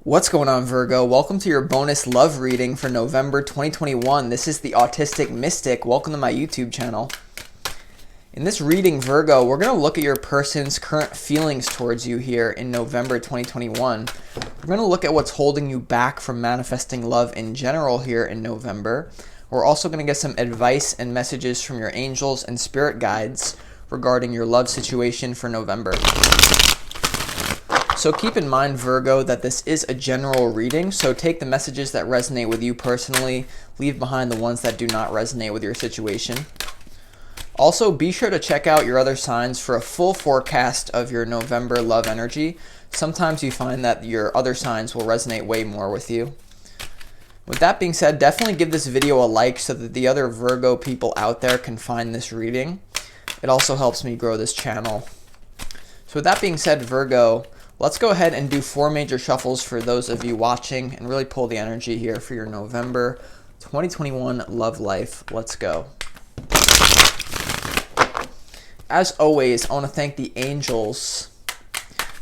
What's going on, Virgo? Welcome to your bonus love reading for November 2021. This is the Autistic Mystic. Welcome to my YouTube channel. In this reading, Virgo, we're going to look at your person's current feelings towards you here in November 2021. We're going to look at what's holding you back from manifesting love in general here in November. We're also going to get some advice and messages from your angels and spirit guides regarding your love situation for November. So keep in mind, Virgo, that this is a general reading, so take the messages that resonate with you personally, leave behind the ones that do not resonate with your situation. Also, be sure to check out your other signs for a full forecast of your November love energy. Sometimes you find that your other signs will resonate way more with you. With that being said, definitely give this video a like so that the other Virgo people out there can find this reading. It also helps me grow this channel. So with that being said, Virgo, let's go ahead and do 4 major shuffles for those of you watching and really pull the energy here for your November 2021 love life. Let's go. As always, I want to thank the angels,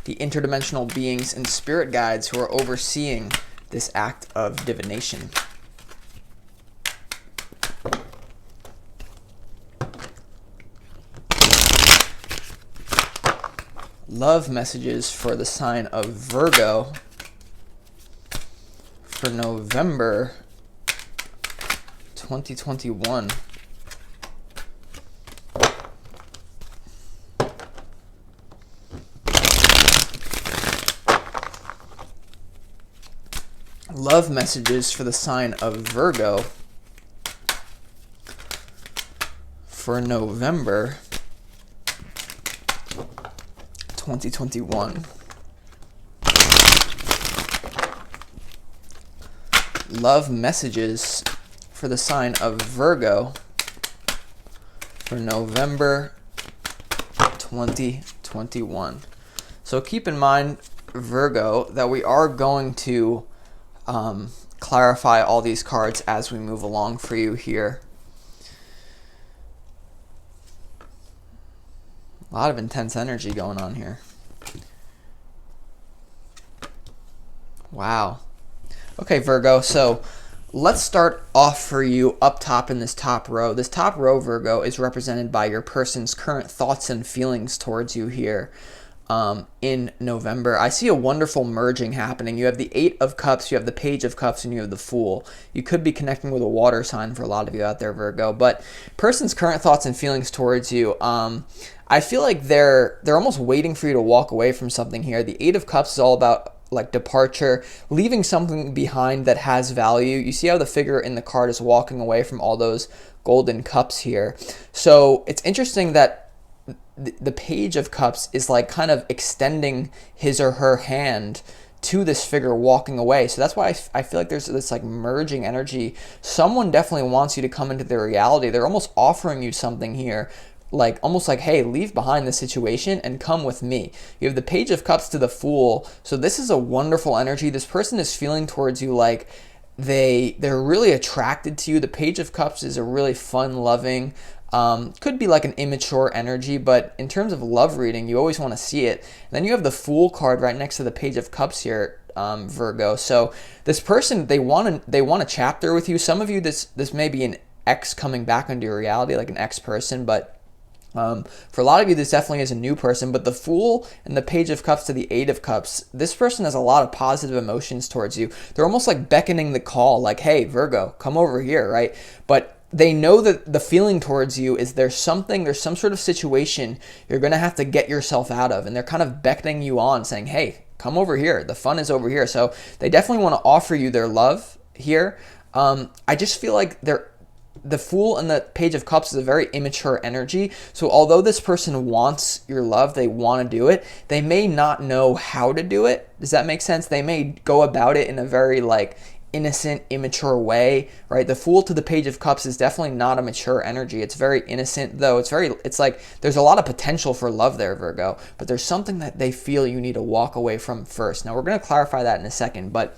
the interdimensional beings and spirit guides who are overseeing this act of divination. Love messages for the sign of Virgo for November 2021. Love messages for the sign of Virgo for November 2021. Love messages for the sign of Virgo for November 2021. So keep in mind, Virgo, that we are going to clarify all these cards as we move along for you here. A lot of intense energy going on here. Wow. Okay, Virgo, so let's start off for you up top in this top row. This top row, Virgo, is represented by your person's current thoughts and feelings towards you here in November. I see a wonderful merging happening. You have the 8 of Cups, you have the Page of Cups, and you have the Fool. You could be connecting with a water sign for a lot of you out there, Virgo, but person's current thoughts and feelings towards you, I feel like they're almost waiting for you to walk away from something here. The 8 of Cups is all about like departure, leaving something behind that has value. You see how the figure in the card is walking away from all those golden cups here. So it's interesting that the Page of Cups is like kind of extending his or her hand to this figure walking away. So that's why I feel like there's this like merging energy. Someone definitely wants you to come into their reality. They're almost offering you something here, like almost like, hey, leave behind the situation and come with me. You have the Page of Cups to the Fool. So this is a wonderful energy. This person is feeling towards you like they're really attracted to you. The Page of Cups is a really fun, loving, could be like an immature energy, but in terms of love reading, you always want to see it. And then you have the Fool card right next to the Page of Cups here, Virgo. So this person, they want a chapter with you. Some of you, this may be an ex coming back into your reality, like an ex person, but for a lot of you, this definitely is a new person. But the Fool and the Page of Cups to the 8 of Cups, this person has a lot of positive emotions towards you. They're almost like beckoning the call, like, hey, Virgo, come over here, right? But they know that the feeling towards you is there's some sort of situation you're going to have to get yourself out of. And they're kind of beckoning you on, saying, hey, come over here. The fun is over here. So they definitely want to offer you their love here. I just feel like the Fool and the Page of Cups is a very immature energy. So although this person wants your love, they want to do it, they may not know how to do it. Does that make sense? They may go about it in a very like innocent, immature way, right? The Fool to the Page of Cups is definitely not a mature energy. It's very innocent, though. It's like there's a lot of potential for love there, Virgo, but there's something that they feel you need to walk away from first. Now, we're going to clarify that in a second, but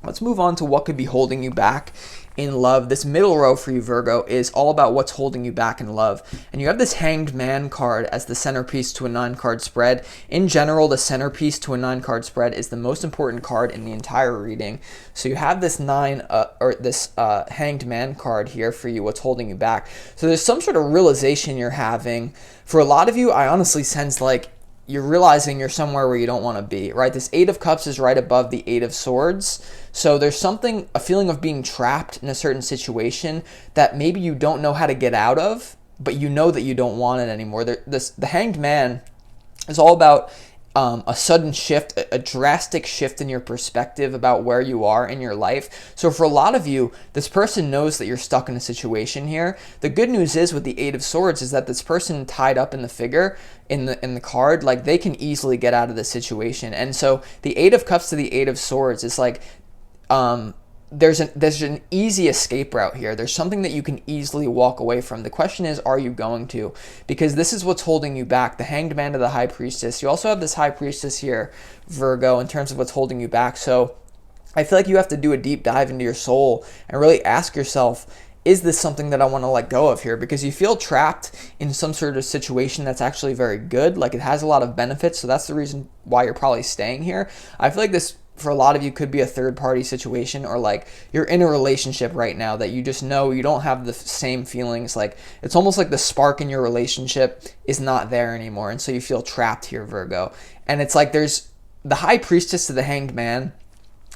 Let's move on to what could be holding you back in love. This middle row for you, Virgo, is all about what's holding you back in love. And you have this Hanged Man card as the centerpiece to a 9-card spread. In general, the centerpiece to a 9-card spread is the most important card in the entire reading. So you have this Hanged Man card here for you, what's holding you back. So there's some sort of realization you're having. For a lot of you, I honestly sense like you're realizing you're somewhere where you don't want to be, right? This 8 of Cups is right above the 8 of Swords. So there's a feeling of being trapped in a certain situation that maybe you don't know how to get out of, but you know that you don't want it anymore. The Hanged Man is all about a sudden shift, a drastic shift in your perspective about where you are in your life. So for a lot of you, this person knows that you're stuck in a situation here. The good news is with the 8 of Swords is that this person tied up in the figure in the card, like they can easily get out of this situation. And so the 8 of Cups to the 8 of Swords is like there's an easy escape route here. There's something that you can easily walk away from. The question is, are you going to? Because this is what's holding you back. The Hanged Man to the High Priestess. You also have this High Priestess here, Virgo, in terms of what's holding you back. So I feel like you have to do a deep dive into your soul and really ask yourself, is this something that I want to let go of here? Because you feel trapped in some sort of situation that's actually very good. Like it has a lot of benefits. So that's the reason why you're probably staying here. I feel like this, for a lot of you, could be a third-party situation, or like you're in a relationship right now that you just know you don't have the same feelings. Like it's almost like the spark in your relationship is not there anymore, and so you feel trapped here, Virgo. And it's like there's the High Priestess to the Hanged Man.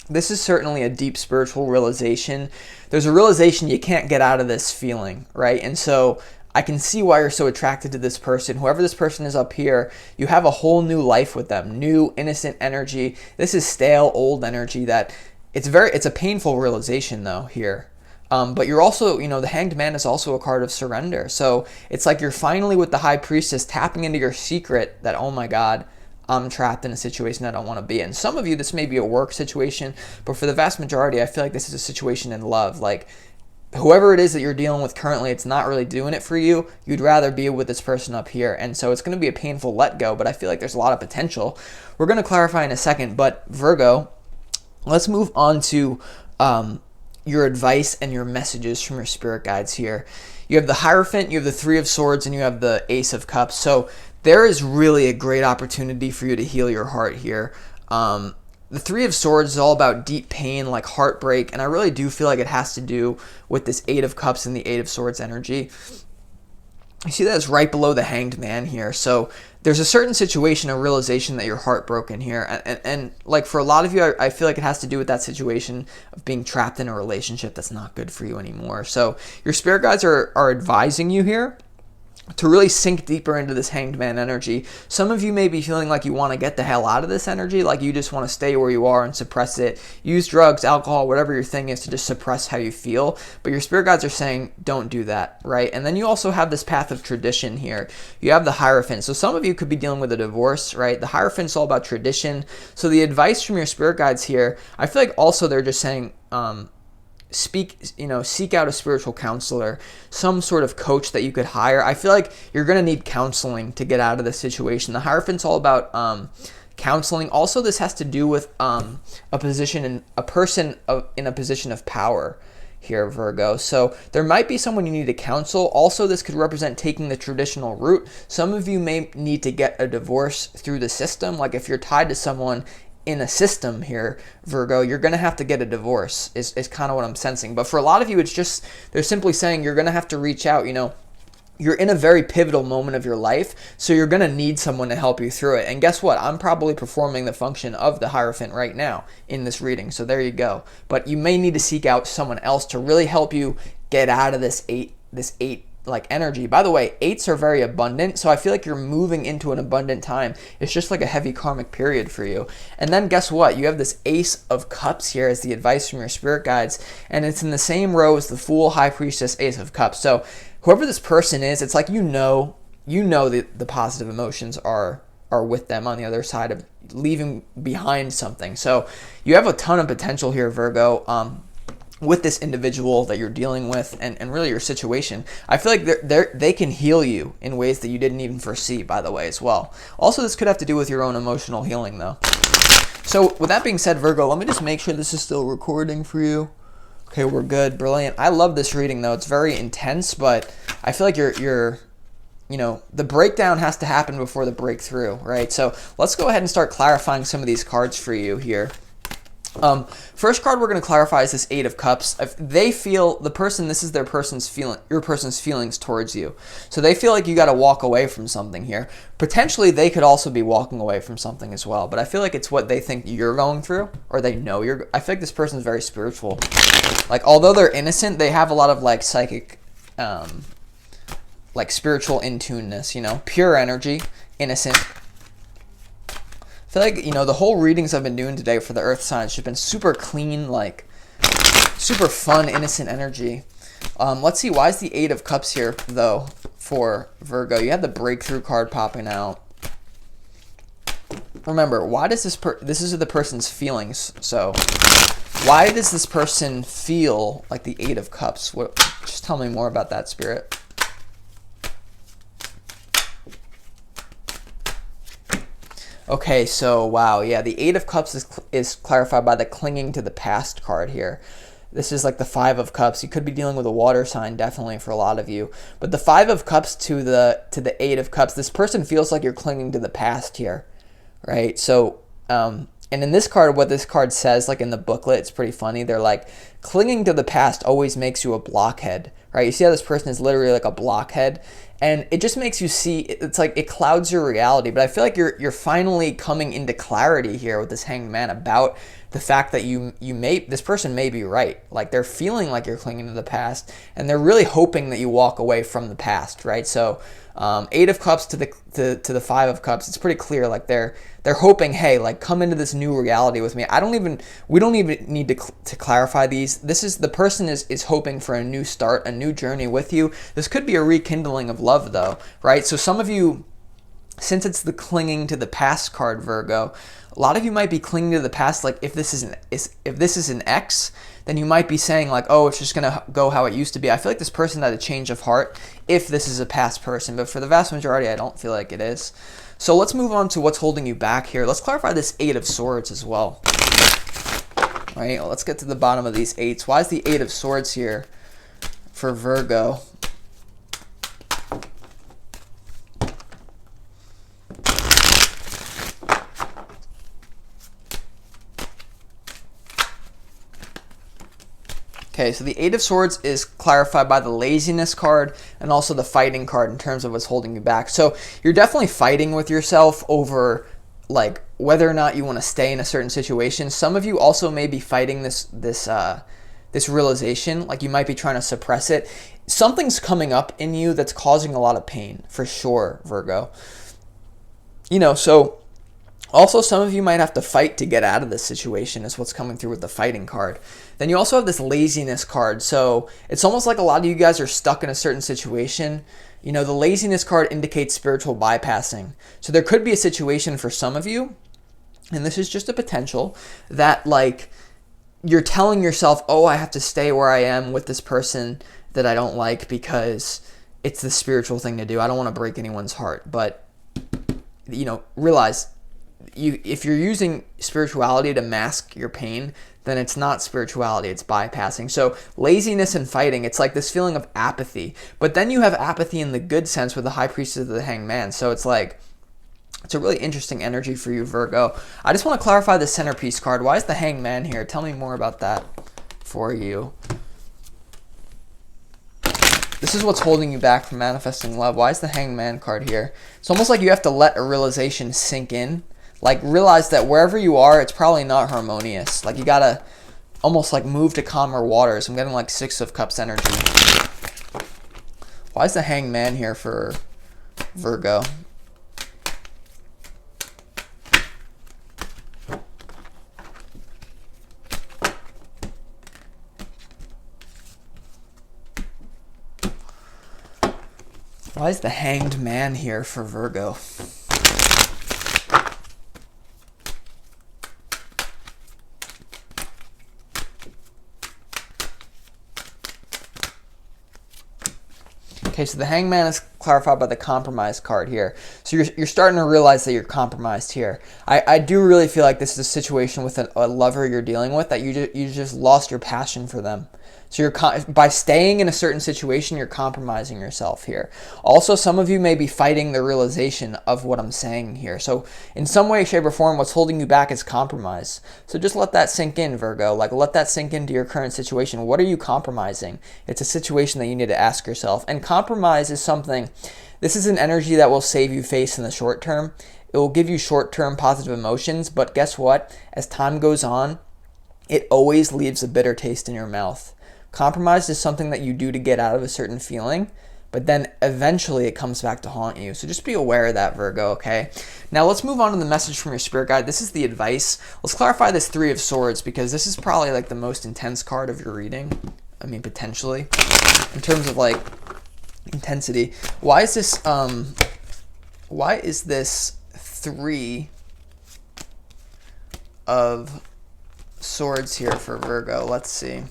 This is certainly a deep spiritual realization. There's a realization you can't get out of this feeling, right? And so I can see why you're so attracted to this person. Whoever this person is up here, you have a whole new life with them, new innocent energy. This is stale, old energy that it's a painful realization though here. But you're also, the Hanged Man is also a card of surrender. So it's like you're finally with the High Priestess tapping into your secret that, oh my God, I'm trapped in a situation I don't want to be in. Some of you, this may be a work situation, but for the vast majority, I feel like this is a situation in love. Like whoever it is that you're dealing with currently, it's not really doing it for you. You'd rather be with this person up here. And so it's going to be a painful let go, but I feel like there's a lot of potential. We're going to clarify in a second, but Virgo, let's move on to your advice and your messages from your spirit guides here. You have the Hierophant, you have the 3 of Swords, and you have the Ace of Cups. So there is really a great opportunity for you to heal your heart here. The 3 of Swords is all about deep pain, like heartbreak, and I really do feel like it has to do with this 8 of Cups and the 8 of Swords energy. You see that it's right below the Hanged Man here. So there's a certain situation, a realization that you're heartbroken here. And like for a lot of you, I feel like it has to do with that situation of being trapped in a relationship that's not good for you anymore. So your spirit guides are advising you here to really sink deeper into this Hanged Man energy. Some of you may be feeling like you want to get the hell out of this energy, like you just want to stay where you are and suppress it. Use drugs, alcohol, whatever your thing is to just suppress how you feel. But your spirit guides are saying, don't do that, right? And then you also have this path of tradition here. You have the Hierophant. So some of you could be dealing with a divorce, right? The Hierophant's all about tradition. So the advice from your spirit guides here, I feel like also they're just saying, seek out a spiritual counselor, some sort of coach that you could hire. I feel like you're going to need counseling to get out of this situation. The Hierophant's all about counseling. Also, this has to do with a person in a position of power here, Virgo. So there might be someone you need to counsel. Also, this could represent taking the traditional route. Some of you may need to get a divorce through the system. Like if you're tied to someone in a system here, Virgo, you're going to have to get a divorce is kind of what I'm sensing. But for a lot of you, it's just, they're simply saying you're going to have to reach out. You're in a very pivotal moment of your life, so you're going to need someone to help you through it. And guess what? I'm probably performing the function of the Hierophant right now in this reading. So there you go. But you may need to seek out someone else to really help you get out of this eight like energy. By the way, 8s are very abundant, so I feel like you're moving into an abundant time. It's just like a heavy karmic period for you. And then guess what? You have this Ace of Cups here as the advice from your spirit guides, and it's in the same row as the Fool, High Priestess, Ace of Cups. So whoever this person is, it's like you know the positive emotions are with them on the other side of leaving behind something. So you have a ton of potential here, Virgo. With this individual that you're dealing with and really your situation. I feel like they can heal you in ways that you didn't even foresee, by the way, as well. Also, this could have to do with your own emotional healing, though. So with that being said, Virgo, let me just make sure this is still recording for you. Okay, we're good. Brilliant. I love this reading, though. It's very intense, but I feel like the breakdown has to happen before the breakthrough, right? So let's go ahead and start clarifying some of these cards for you here. First card we're going to clarify is this Eight of Cups. If they feel this is your person's feelings towards you. So they feel like you got to walk away from something here. Potentially they could also be walking away from something as well, but I feel like it's what they think you're going through, or they know I feel like this person's very spiritual. Like, although they're innocent, they have a lot of like psychic, like spiritual in-tuneness, pure energy, innocent. I feel like, the whole readings I've been doing today for the earth signs have been super clean, like super fun, innocent energy. Let's see, why is the Eight of Cups here, though, for Virgo? You had the breakthrough card popping out. Remember, why does this is the person's feelings, so why does this person feel like the Eight of Cups? Just tell me more about that, Spirit. Okay, so wow, yeah, the Eight of Cups is clarified by the clinging to the past card here. This is like the Five of Cups. You could be dealing with a water sign, definitely, for a lot of you. But the Five of Cups to the Eight of Cups, this person feels like you're clinging to the past here, right? So, and in this card, what this card says, like in the booklet, it's pretty funny. They're like, clinging to the past always makes you a blockhead, right? You see how this person is literally like a blockhead? And it just makes you see, it's like it clouds your reality. But I feel like you're finally coming into clarity here with this Hanged Man about the fact that this person may be right. Like, they're feeling like you're clinging to the past, and they're really hoping that you walk away from the past, right? So Eight of Cups to the Five of Cups, it's pretty clear. Like, they're hoping, hey, like, come into this new reality with me. We don't even need to clarify these. The person is hoping for a new start, a new journey with you. This could be a rekindling of love, though, right? So some of you, since it's the clinging to the past card, Virgo, a lot of you might be clinging to the past. Like, if this is an ex, then you might be saying like, oh, it's just gonna go how it used to be. I feel like this person had a change of heart if this is a past person, but for the vast majority, I don't feel like it is. So let's move on to what's holding you back here. Let's clarify this Eight of Swords as well. All right, well, let's get to the bottom of these eights. Why is the Eight of Swords here for Virgo? Okay, so the Eight of Swords is clarified by the laziness card and also the fighting card in terms of what's holding you back. So you're definitely fighting with yourself over like whether or not you want to stay in a certain situation. Some of you also may be fighting this realization, like you might be trying to suppress it. Something's coming up in you that's causing a lot of pain, for sure, Virgo. So also, some of you might have to fight to get out of this situation, is what's coming through with the fighting card. Then you also have this laziness card. So it's almost like a lot of you guys are stuck in a certain situation. The laziness card indicates spiritual bypassing. So there could be a situation for some of you, and this is just a potential, that like you're telling yourself, oh, I have to stay where I am with this person that I don't like because it's the spiritual thing to do. I don't want to break anyone's heart. But, realize if you're using spirituality to mask your pain, then it's not spirituality, it's bypassing. So laziness and fighting, it's like this feeling of apathy. But then you have apathy in the good sense with the High Priestess of the Hanged Man. So it's like, it's a really interesting energy for you, Virgo. I just want to clarify the centerpiece card. Why is the Hanged Man here? Tell me more about that for you. This is what's holding you back from manifesting love. Why is the Hanged Man card here? It's almost like you have to let a realization sink in. Like, realize that wherever you are, it's probably not harmonious. Like, you gotta almost like move to calmer waters. I'm getting like Six of Cups energy. Why is the Hanged Man here for Virgo? Why is the Hanged Man here for Virgo? Okay, so the Hanged Man is clarified by the compromise card here. So you're starting to realize that you're compromised here. I do really feel like this is a situation with a lover you're dealing with that you just lost your passion for them. So by staying in a certain situation, you're compromising yourself here. Also, some of you may be fighting the realization of what I'm saying here. So in some way, shape, or form, what's holding you back is compromise. So just let that sink in, Virgo. Like, let that sink into your current situation. What are you compromising? It's a situation that you need to ask yourself. And compromise is something, this is an energy that will save you face in the short term. It will give you short-term positive emotions, but guess what? As time goes on, it always leaves a bitter taste in your mouth. Compromise is something that you do to get out of a certain feeling, but then eventually it comes back to haunt you. So just be aware of that, Virgo, okay? Now let's move on to the message from your spirit guide. This is the advice. Let's clarify this Three of Swords because this is probably like the most intense card of your reading. I mean, potentially, in terms of like intensity. Why is this Three of Swords here for Virgo? Let's see.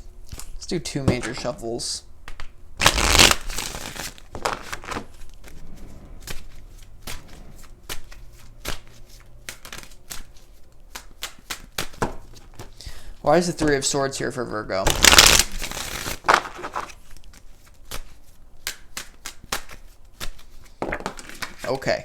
Let's do 2 major shuffles. Why is the Three of Swords here for Virgo? Okay.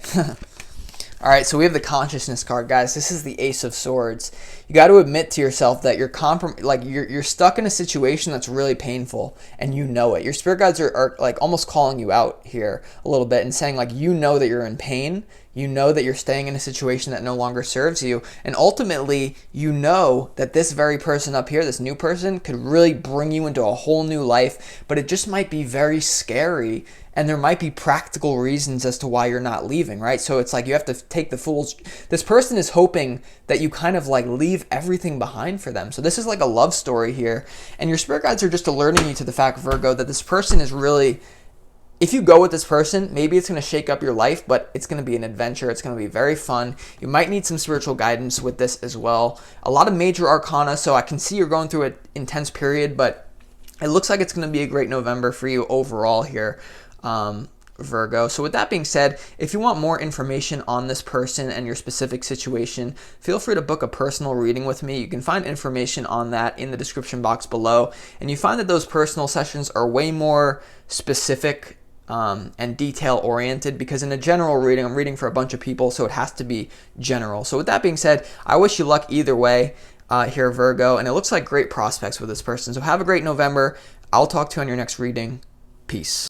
All right, so we have the consciousness card, guys. This is the Ace of Swords. You got to admit to yourself that you're stuck in a situation that's really painful, and you know it. Your spirit guides are like almost calling you out here a little bit and saying like you know that you're in pain. You know that you're staying in a situation that no longer serves you, and ultimately you know that this very person up here, this new person, could really bring you into a whole new life, but it just might be very scary. And there might be practical reasons as to why you're not leaving, right? So it's like you have to take the fool's... This person is hoping that you kind of like leave everything behind for them. So this is like a love story here. And your spirit guides are just alerting you to the fact, Virgo, that this person is really... If you go with this person, maybe it's going to shake up your life, but it's going to be an adventure. It's going to be very fun. You might need some spiritual guidance with this as well. A lot of major arcana, so I can see you're going through an intense period, but it looks like it's going to be a great November for you overall here. Virgo. So with that being said, if you want more information on this person and your specific situation, feel free to book a personal reading with me. You can find information on that in the description box below. And you find that those personal sessions are way more specific and detail oriented, because in a general reading, I'm reading for a bunch of people, so it has to be general. So with that being said, I wish you luck either way here, Virgo, and it looks like great prospects with this person. So have a great November. I'll talk to you on your next reading. Peace.